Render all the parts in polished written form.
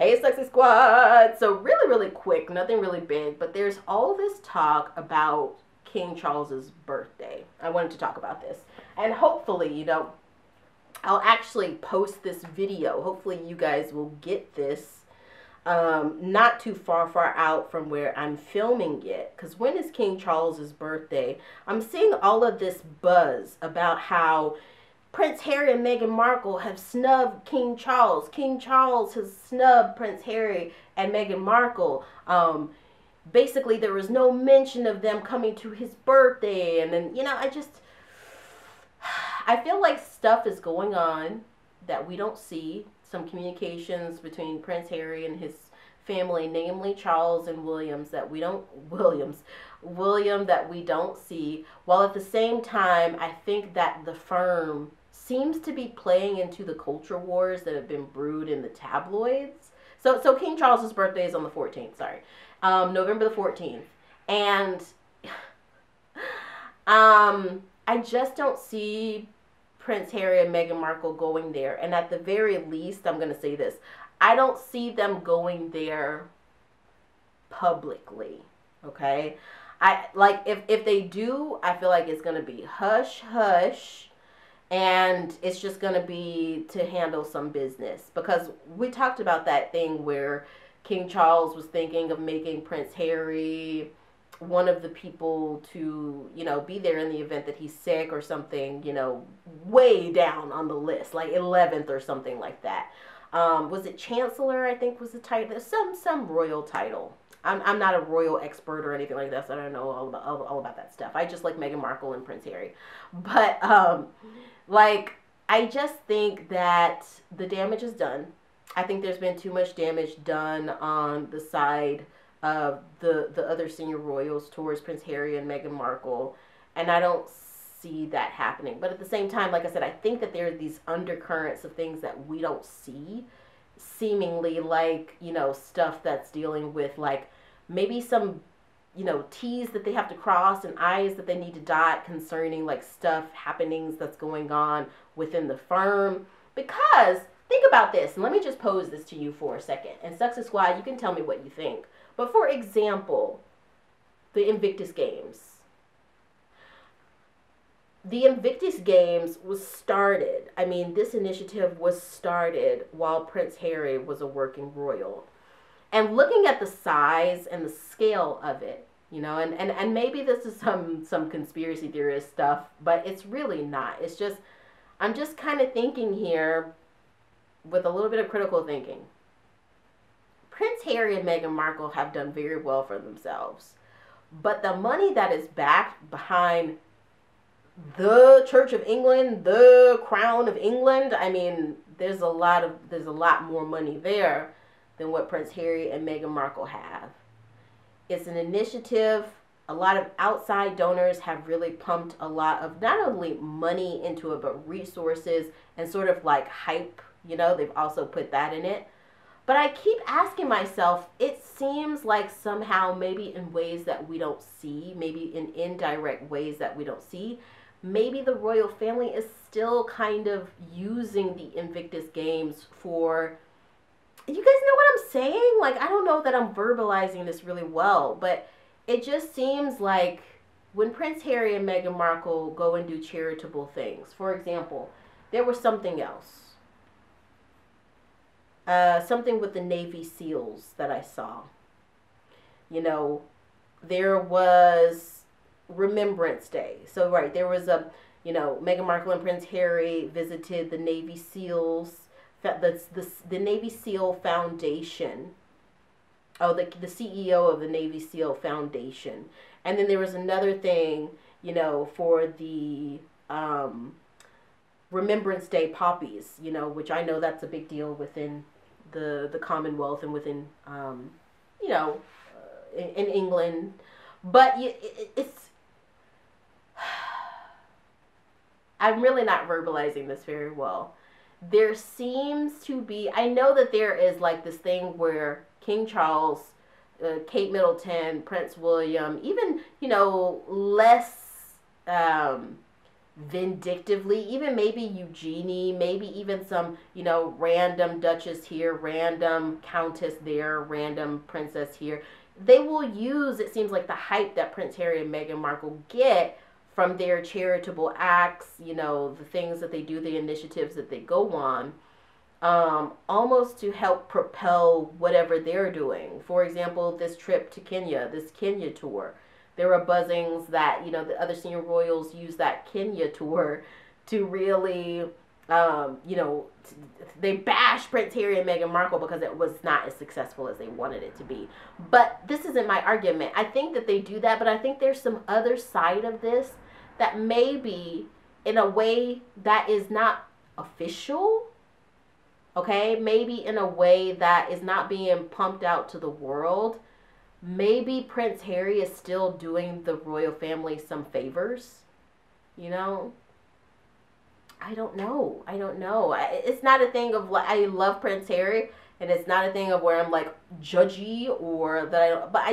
Hey, Sexy Squad! So really quick, nothing really big, but there's all this talk about King Charles's birthday. I wanted to talk about this. And hopefully, I'll actually post this video. Hopefully you guys will get this not too far out from where I'm filming it. Because when is King Charles's birthday? I'm seeing all of this buzz about how Prince Harry and Meghan Markle have snubbed King Charles. King Charles has snubbed Prince Harry and Meghan Markle. Basically, there was no mention of them coming to his birthday. And then, I feel like stuff is going on that we don't see. Some communications between Prince Harry and his family, namely Charles and William that we don't see. While at the same time, I think that the firm seems to be playing into the culture wars that have been brewed in the tabloids. So King Charles's birthday is on the 14th. Sorry, November the 14th, and I just don't see Prince Harry and Meghan Markle going there. And at the very least, I'm going to say this: I don't see them going there publicly. Okay, I like if they do, I feel like it's going to be hush hush. And it's just going to be to handle some business. Because we talked about that thing where King Charles was thinking of making Prince Harry one of the people to, be there in the event that he's sick or something, way down on the list, like 11th or something like that. Was it Chancellor, I think was the title? Some royal title. I'm not a royal expert or anything like that, so I don't know all about that stuff. I just like Meghan Markle and Prince Harry. But, I just think that the damage is done. I think there's been too much damage done on the side of the other senior royals towards Prince Harry and Meghan Markle, and I don't see that happening. But at the same time, like I said, I think that there are these undercurrents of things that we don't see, seemingly like, stuff that's dealing with, like, maybe some T's that they have to cross and I's that they need to dot concerning like stuff, happenings that's going on within the firm. Because think about this, and let me just pose this to you for a second. And Success Squad, you can tell me what you think. But for example, the Invictus Games. The Invictus Games was started, this initiative was started while Prince Harry was a working royal. And looking at the size and the scale of it, and maybe this is some conspiracy theorist stuff, but it's really not. It's just, I'm just kind of thinking here with a little bit of critical thinking. Prince Harry and Meghan Markle have done very well for themselves. But the money that is backed behind the Church of England, the Crown of England, there's a lot more money there than what Prince Harry and Meghan Markle have. It's an initiative. A lot of outside donors have really pumped a lot of not only money into it, but resources and sort of like hype. They've also put that in it. But I keep asking myself, it seems like somehow, maybe in ways that we don't see, maybe in indirect ways that we don't see, maybe the royal family is still kind of using the Invictus Games for... You guys know what I'm saying? Like, I don't know that I'm verbalizing this really well, but it just seems like when Prince Harry and Meghan Markle go and do charitable things, for example, there was something else. Something with the Navy SEALs that I saw. There was Remembrance Day. So, right, there was Meghan Markle and Prince Harry visited the Navy SEALs. The Navy SEAL Foundation. Oh, the CEO of the Navy SEAL Foundation. And then there was another thing, for the Remembrance Day poppies, which I know that's a big deal within the Commonwealth and within, in England. But it's... I'm really not verbalizing this very well. There seems to be, I know that there is like this thing where King Charles, Kate Middleton, Prince William, even, less vindictively, even maybe Eugenie, maybe even some, random duchess here, random countess there, random princess here. They will use, it seems like, the hype that Prince Harry and Meghan Markle get from their charitable acts, the things that they do, the initiatives that they go on, almost to help propel whatever they're doing. For example, this trip to Kenya, this Kenya tour. There were buzzings that, the other senior royals use that Kenya tour to really, they bashed Prince Harry and Meghan Markle because it was not as successful as they wanted it to be. But this isn't my argument. I think that they do that, but I think there's some other side of this that maybe in a way that is not official, okay? Maybe in a way that is not being pumped out to the world. Maybe Prince Harry is still doing the royal family some favors, I don't know. It's not a thing of like, I love Prince Harry, and it's not a thing of where I'm like judgy or that but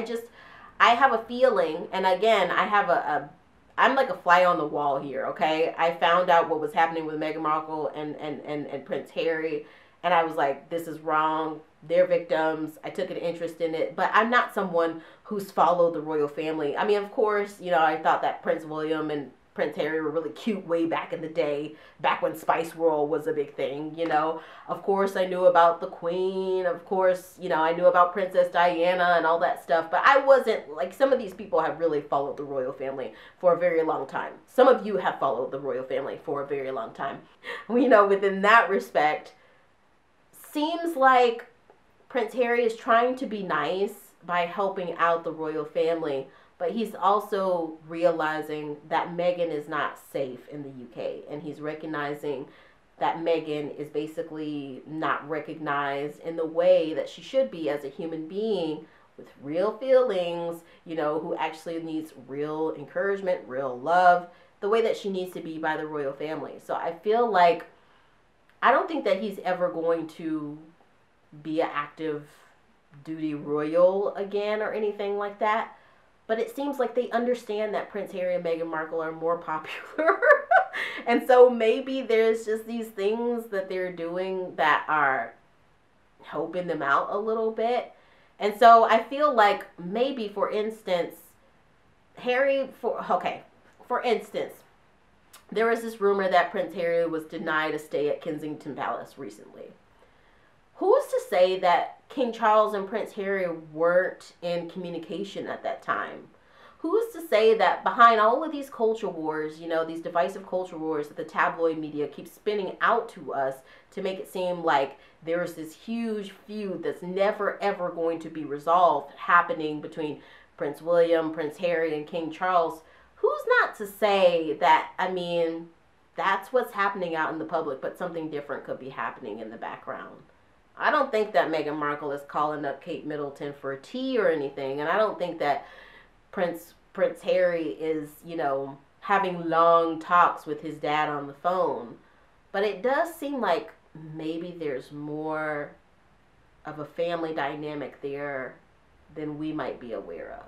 I have a feeling, and again, I'm like a fly on the wall here, okay? I found out what was happening with Meghan Markle and Prince Harry, and I was like, this is wrong. They're victims. I took an interest in it, but I'm not someone who's followed the royal family. I mean, of course, I thought that Prince William and Prince Harry were really cute way back in the day, back when Spice World was a big thing, Of course, I knew about the Queen. Of course, I knew about Princess Diana and all that stuff, but I wasn't, like, some of these people have really followed the royal family for a very long time. Some of you have followed the royal family for a very long time. Within that respect, seems like Prince Harry is trying to be nice by helping out the royal family, but he's also realizing that Meghan is not safe in the UK, and he's recognizing that Meghan is basically not recognized in the way that she should be as a human being with real feelings, who actually needs real encouragement, real love, the way that she needs to be by the royal family. So I feel like, I don't think that he's ever going to be an active duty royal again or anything like that. But it seems like they understand that Prince Harry and Meghan Markle are more popular. And so maybe there's just these things that they're doing that are helping them out a little bit. And so I feel like maybe, for instance, for instance, there was this rumor that Prince Harry was denied a stay at Kensington Palace recently. Who's to say that King Charles and Prince Harry weren't in communication at that time? Who's to say that behind all of these culture wars, these divisive culture wars that the tabloid media keeps spinning out to us to make it seem like there's this huge feud that's never ever going to be resolved happening between Prince William, Prince Harry, and King Charles? Who's not to say that, that's what's happening out in the public, but something different could be happening in the background? I don't think that Meghan Markle is calling up Kate Middleton for a tea or anything, and I don't think that Prince Harry is, having long talks with his dad on the phone. But it does seem like maybe there's more of a family dynamic there than we might be aware of.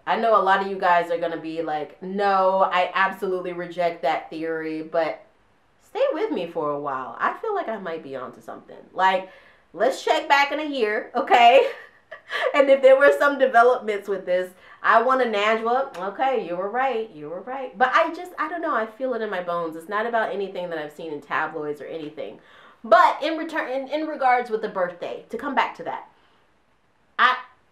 I know a lot of you guys are going to be like, no, I absolutely reject that theory, but stay with me for a while. I feel like I might be onto something. Like, let's check back in a year, okay? And if there were some developments with this, I want to Najwa, okay, you were right. But I don't know, I feel it in my bones. It's not about anything that I've seen in tabloids or anything. But in regards with the birthday, to come back to that,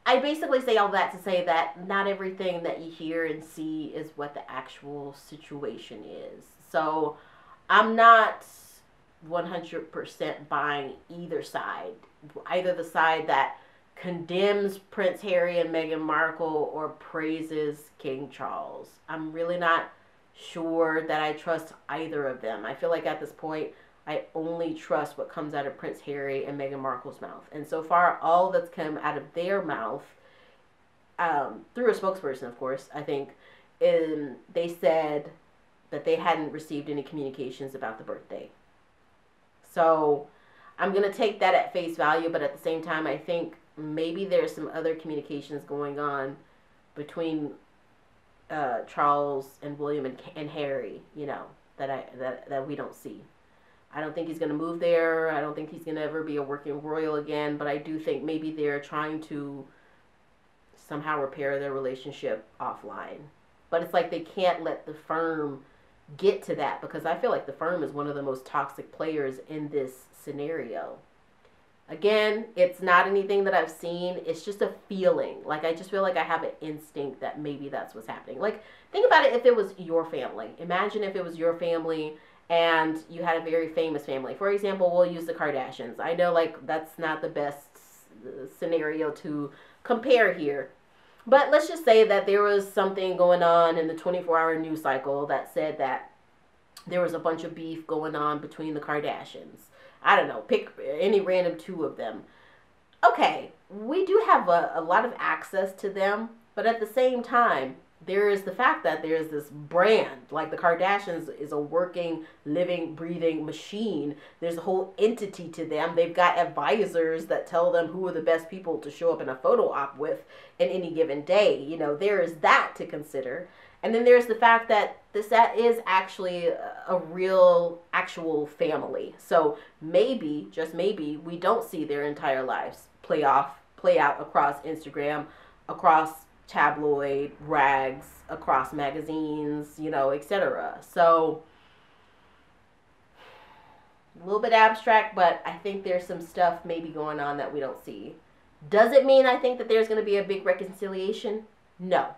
I basically say all that to say that not everything that you hear and see is what the actual situation is. So I'm not 100% buying either side. Either the side that condemns Prince Harry and Meghan Markle or praises King Charles. I'm really not sure that I trust either of them. I feel like at this point, I only trust what comes out of Prince Harry and Meghan Markle's mouth. And so far, all that's come out of their mouth, through a spokesperson, of course, I think, they said that they hadn't received any communications about the birthday. So I'm going to take that at face value, but at the same time, I think maybe there's some other communications going on between Charles and William and Harry, you know, that we don't see. I don't think he's going to move there. I don't think he's going to ever be a working royal again. But I do think maybe they're trying to somehow repair their relationship offline. But it's like they can't let the firm get to that, because I feel like the firm is one of the most toxic players in this scenario. Again, it's not anything that I've seen. It's just a feeling. Like, I just feel like I have an instinct that maybe that's what's happening. Like, think about it if it was your family. Imagine if it was your family and you had a very famous family. For example, we'll use the Kardashians. I know, like, that's not the best scenario to compare here. But let's just say that there was something going on in the 24-hour news cycle that said that there was a bunch of beef going on between the Kardashians. I don't know, pick any random two of them. Okay, we do have a lot of access to them, but at the same time, there is the fact that there's this brand. Like, the Kardashians is a working, living, breathing machine. There's a whole entity to them. They've got advisors that tell them who are the best people to show up in a photo op with in any given day. You know, there is that to consider. And then there's the fact that that is actually a real, actual family. So maybe, just maybe, we don't see their entire lives play out across Instagram, across tabloid rags, across magazines, you know, etc. So a little bit abstract, but I think there's some stuff maybe going on that we don't see. Does it mean I think that there's going to be a big reconciliation? No.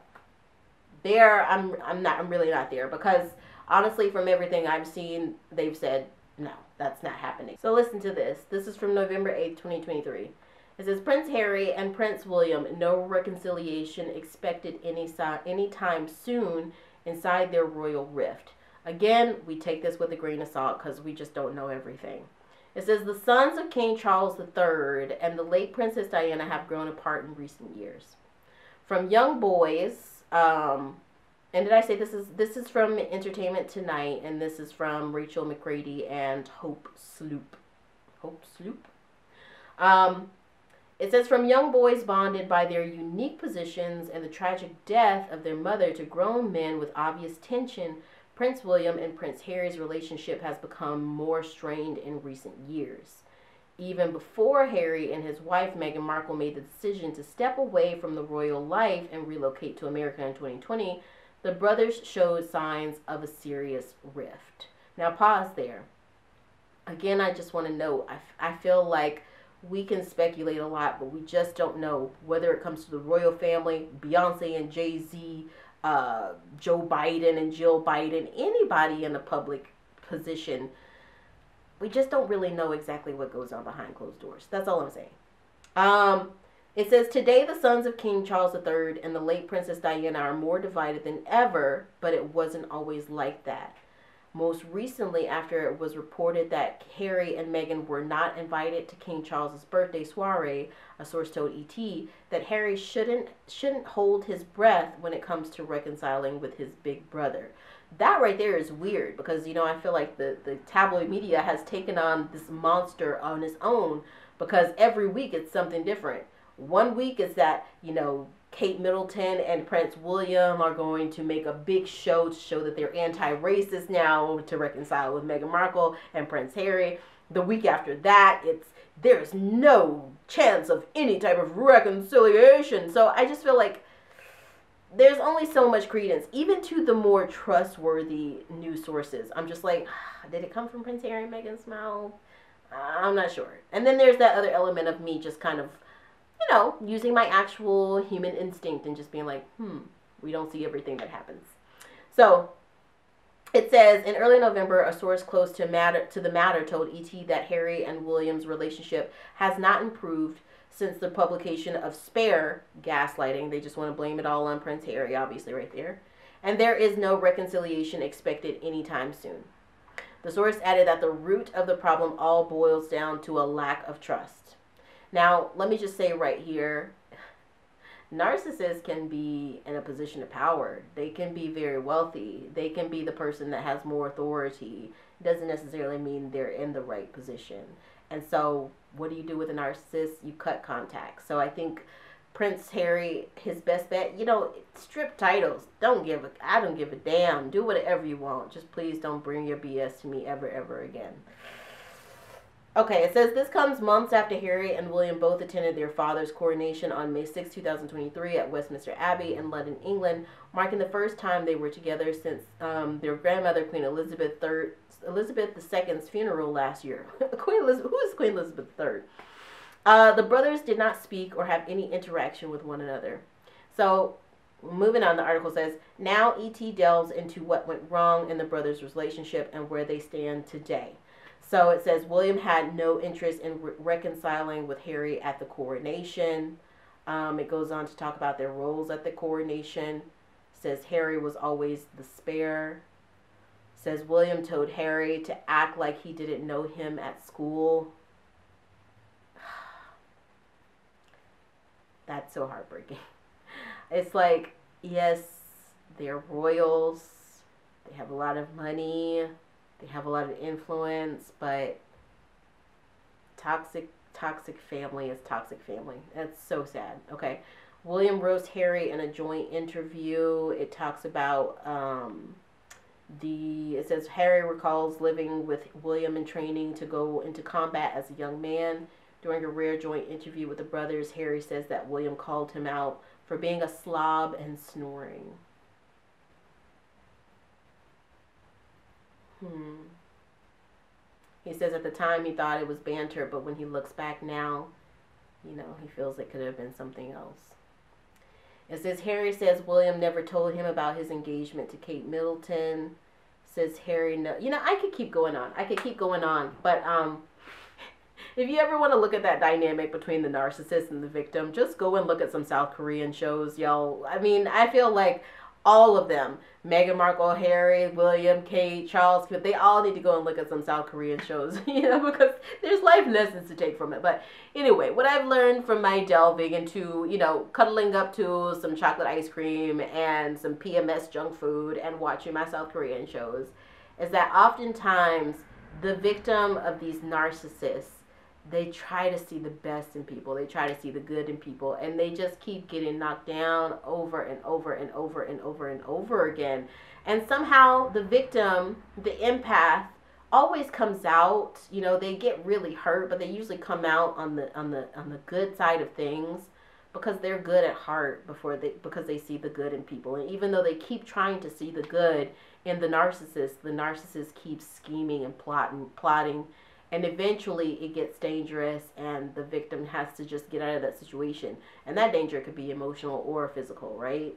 I'm really not there, because honestly, from everything I've seen, they've said no, that's not happening. So listen to this. This is from November 8th, 2023. It says, Prince Harry and Prince William, no reconciliation expected anytime soon inside their royal rift. Again, we take this with a grain of salt because we just don't know everything. It says, the sons of King Charles III and the late Princess Diana have grown apart in recent years. From young boys, and did I say this is from Entertainment Tonight, and this is from Rachel McCready and Hope Sloop. Hope Sloop? It says, from young boys bonded by their unique positions and the tragic death of their mother to grown men with obvious tension, Prince William and Prince Harry's relationship has become more strained in recent years. Even before Harry and his wife Meghan Markle made the decision to step away from the royal life and relocate to America in 2020, the brothers showed signs of a serious rift. Now pause there. Again, I just want to note, I feel like we can speculate a lot, but we just don't know whether it comes to the royal family, Beyonce and Jay-Z, Joe Biden and Jill Biden, anybody in a public position. We just don't really know exactly what goes on behind closed doors. That's all I'm saying. It says, today the sons of King Charles III and the late Princess Diana are more divided than ever, but it wasn't always like that. Most recently, after it was reported that Harry and Meghan were not invited to King Charles's birthday soiree, a source told ET that Harry shouldn't hold his breath when it comes to reconciling with his big brother. That right there is weird, because, you know, I feel like the tabloid media has taken on this monster on its own, because every week it's something different. One week is that, you know, Kate Middleton and Prince William are going to make a big show to show that they're anti-racist now to reconcile with Meghan Markle and Prince Harry. The week after that, there's no chance of any type of reconciliation. So I just feel like there's only so much credence, even to the more trustworthy news sources. I'm just like, did it come from Prince Harry and Meghan's mouth? I'm not sure. And then there's that other element of me just kind of, you know, using my actual human instinct and just being like, we don't see everything that happens. So it says, in early November, a source close to the matter told ET that Harry and William's relationship has not improved since the publication of Spare, gaslighting. They just want to blame it all on Prince Harry, obviously, right there. And there is no reconciliation expected anytime soon. The source added that the root of the problem all boils down to a lack of trust. Now, let me just say right here, narcissists can be in a position of power. They can be very wealthy. They can be the person that has more authority. It doesn't necessarily mean they're in the right position. And so what do you do with a narcissist? You cut contact. So I think Prince Harry, his best bet, you know, strip titles. I don't give a damn. Do whatever you want. Just please don't bring your BS to me ever again. Okay, it says this comes months after Harry and William both attended their father's coronation on May 6, 2023 at Westminster Abbey in London, England, marking the first time they were together since their grandmother, Queen Elizabeth II's funeral last year. Queen Elizabeth, who is Queen Elizabeth III? The brothers did not speak or have any interaction with one another. So, moving on, the article says, now E.T. delves into what went wrong in the brothers' relationship and where they stand today. So it says William had no interest in reconciling with Harry at the coronation. It goes on to talk about their roles at the coronation. It says Harry was always the spare. It says William told Harry to act like he didn't know him at school. That's so heartbreaking. It's like, yes, they're royals. They have a lot of money. They have a lot of influence, but toxic family is toxic family. That's so sad. Okay. William roasts Harry in a joint interview. It talks about it says Harry recalls living with William in training to go into combat as a young man. During a rare joint interview with the brothers, Harry says that William called him out for being a slob and snoring. He says at the time he thought it was banter, but when he looks back now, you know, he feels it could have been something else. It says Harry says William never told him about his engagement to Kate Middleton. It says Harry, no, you know, I could keep going on. But if you ever want to look at that dynamic between the narcissist and the victim, just go and look at some South Korean shows, y'all. I mean, I feel like all of them, Meghan Markle, Harry, William, Kate, Charles, they all need to go and look at some South Korean shows, you know, because there's life lessons to take from it. But anyway, what I've learned from my delving into, you know, cuddling up to some chocolate ice cream and some PMS junk food and watching my South Korean shows is that oftentimes the victim of these narcissists, they try to see the best in people. They try to see the good in people. And they just keep getting knocked down over and over and over and over and over again. And somehow the victim, the empath, always comes out. You know, they get really hurt, but they usually come out on the good side of things because they're good at heart because they see the good in people. And even though they keep trying to see the good in the narcissist keeps scheming and plotting. And eventually it gets dangerous and the victim has to just get out of that situation. And that danger could be emotional or physical, right?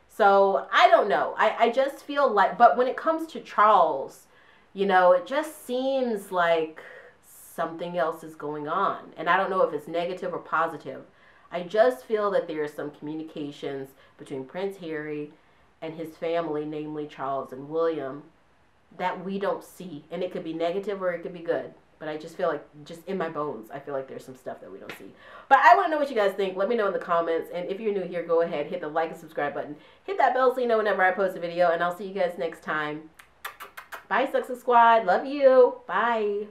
So I don't know. I just feel like, but when it comes to Charles, you know, it just seems like something else is going on. And I don't know if it's negative or positive. I just feel that there are some communications between Prince Harry and his family, namely Charles and William, that we don't see. And it could be negative or it could be good. But I just feel like, just in my bones, I feel like there's some stuff that we don't see. But I want to know what you guys think. Let me know in the comments. And if you're new here, go ahead, hit the like and subscribe button. Hit that bell so you know whenever I post a video. And I'll see you guys next time. Bye, Success Squad. Love you. Bye.